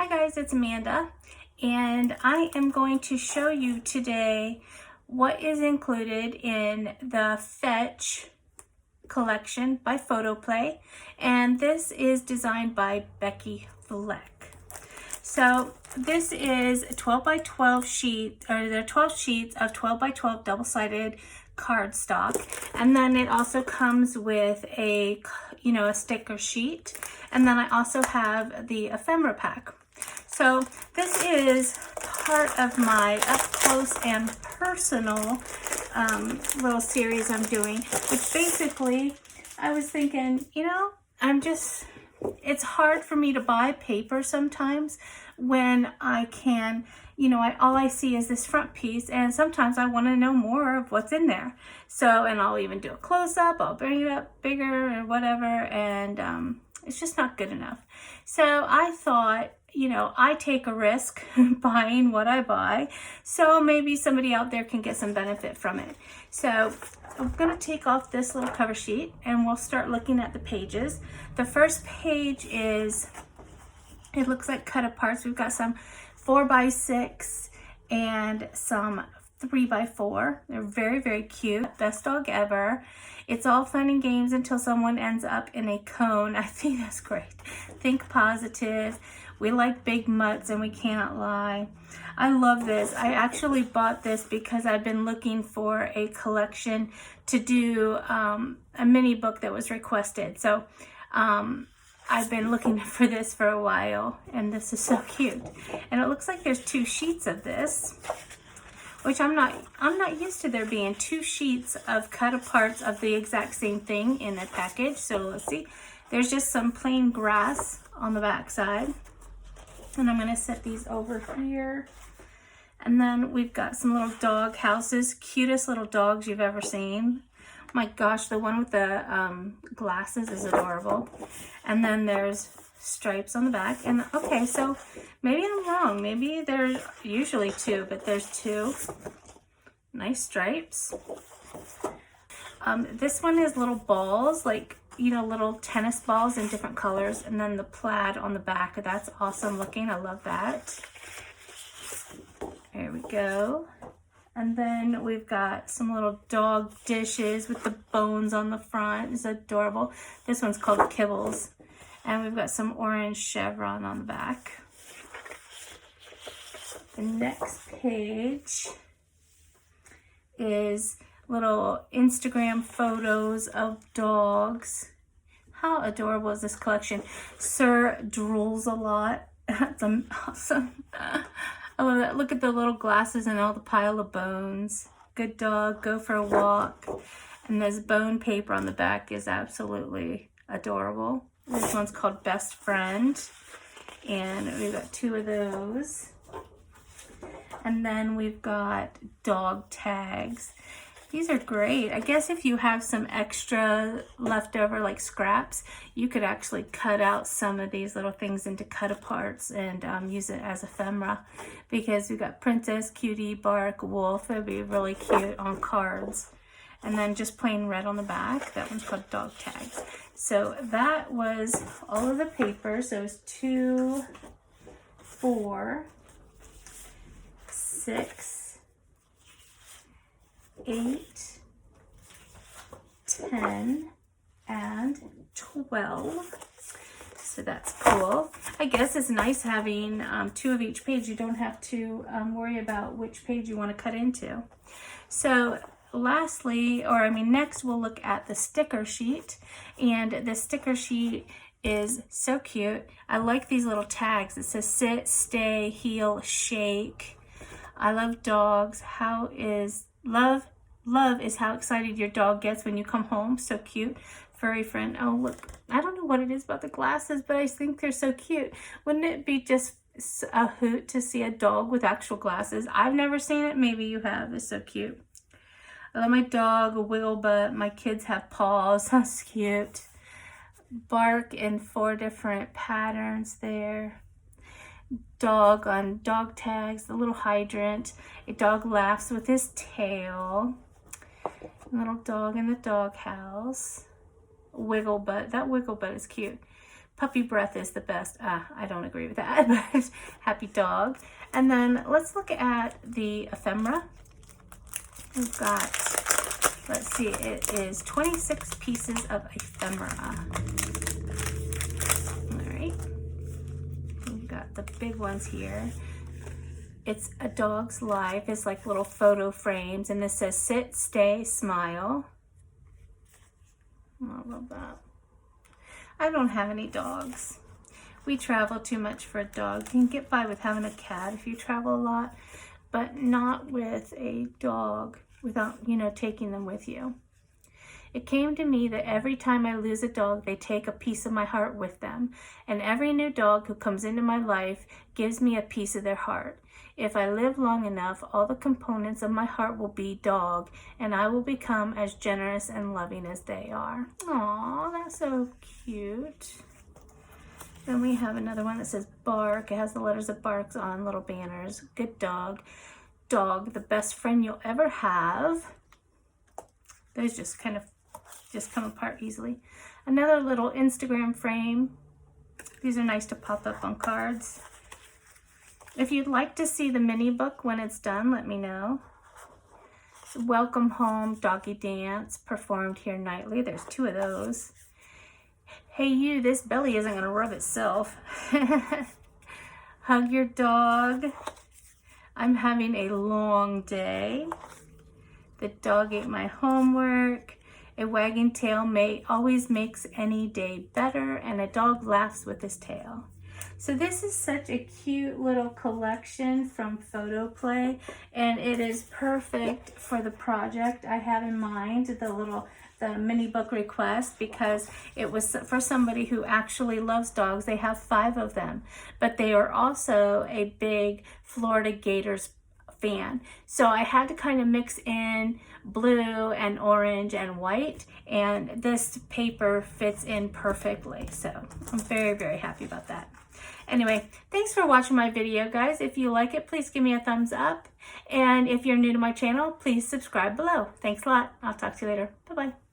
Hi guys, it's Amanda, and I am going to show you today what is included in the Fetch collection by PhotoPlay, and this is designed by Becky Fleck. So this is 12 by 12 sheet, or there are 12 sheets of 12 by 12 double-sided cardstock, and then it also comes with a sticker sheet, and then I also have the ephemera pack. So this is part of my up close and personal little series I'm doing, which basically I was thinking, it's hard for me to buy paper sometimes when I can, all I see is this front piece, and sometimes I want to know more of what's in there. So, and I'll even do a close-up, I'll bring it up bigger or whatever, and it's just not good enough. So I thought, I take a risk buying what I buy, so maybe somebody out there can get some benefit from it. So I'm going to take off this little cover sheet and we'll start looking at the pages. The first page it looks like cut aparts. We've got some 4x6 and some 3x4. They're very, very cute. Best dog ever. It's all fun and games until someone ends up in a cone. I think that's great. Think positive. We like big mutts and we cannot lie. I love this. I actually bought this because I've been looking for a collection to do a mini book that was requested. So I've been looking for this for a while, and this is so cute. And it looks like there's 2 sheets of this, which I'm not used to there being 2 sheets of cut aparts of the exact same thing in a package. So let's see. There's just some plain grass on the back side. And I'm going to set these over here. And then we've got some little dog houses. Cutest little dogs you've ever seen. My gosh, the one with the glasses is adorable. And then there's stripes on the back. And okay, so maybe I'm wrong. Maybe there's usually 2, but there's 2. Nice stripes. This one is little balls, like, little tennis balls in different colors. And then the plaid on the back. That's awesome looking. I love that. There we go. And then we've got some little dog dishes with the bones on the front. It's adorable. This one's called Kibbles. And we've got some orange chevron on the back. The next page is little Instagram photos of dogs. How adorable is this collection? Sir drools a lot. That's awesome. I love that. Look at the little glasses and all the pile of bones. Good dog, go for a walk. And this bone paper on the back is absolutely adorable. This one's called Best Friend. And we've got 2 of those. And then we've got dog tags. These are great. I guess if you have some extra leftover, like scraps, you could actually cut out some of these little things into cut aparts and use it as ephemera, because we've got Princess, Cutie, Bark, Wolf. It would be really cute on cards. And then just plain red on the back. That one's called Dog Tags. So that was all of the paper. So it was 2, 4, 6, 8, 10, and 12. So that's cool. I guess it's nice having 2 of each page. You don't have to worry about which page you want to cut into. So lastly, next we'll look at the sticker sheet. And the sticker sheet is so cute. I like these little tags. It says sit, stay, heel, shake. I love dogs. Love is how excited your dog gets when you come home. So cute. Furry friend. Oh, look. I don't know what it is about the glasses, but I think they're so cute. Wouldn't it be just a hoot to see a dog with actual glasses? I've never seen it. Maybe you have. It's so cute. I love my dog, a wiggle butt. My kids have paws. That's cute. Bark in 4 different patterns there. Dog on dog tags, the little hydrant. A dog laughs with his tail. Little dog in the dog house. Wiggle butt. That wiggle butt is cute. Puppy breath is the best. I don't agree with that, but happy dog. And then let's look at the ephemera. We've got, let's see, it is 26 pieces of ephemera. All right. We've got the big ones here. It's a dog's life. It's like little photo frames, and this says sit, stay, smile. I love that. I don't have any dogs. We travel too much for a dog. You can get by with having a cat if you travel a lot, but not with a dog without, you know, taking them with you. It came to me that every time I lose a dog, they take a piece of my heart with them. And every new dog who comes into my life gives me a piece of their heart. If I live long enough, all the components of my heart will be dog, and I will become as generous and loving as they are. Aw, that's so cute. Then we have another one that says bark. It has the letters of barks on little banners. Good dog. Dog, the best friend you'll ever have. Those just kind of come apart easily. Another little Instagram frame. These are nice to pop up on cards. If you'd like to see the mini book when it's done, let me know. Welcome home, doggy dance, performed here nightly. There's 2 of those. Hey you, this belly isn't going to rub itself. Hug your dog. I'm having a long day. The dog ate my homework. A wagging tail always makes any day better, and a dog laughs with his tail. So this is such a cute little collection from PhotoPlay, and it is perfect for the project I have in mind, the mini book request, because it was for somebody who actually loves dogs. They have 5 of them, but they are also a big Florida Gators fan. So I had to kind of mix in blue and orange and white, and this paper fits in perfectly. So I'm very, very happy about that. Anyway, thanks for watching my video, guys. If you like it, please give me a thumbs up. And if you're new to my channel, please subscribe below. Thanks a lot. I'll talk to you later. Bye-bye.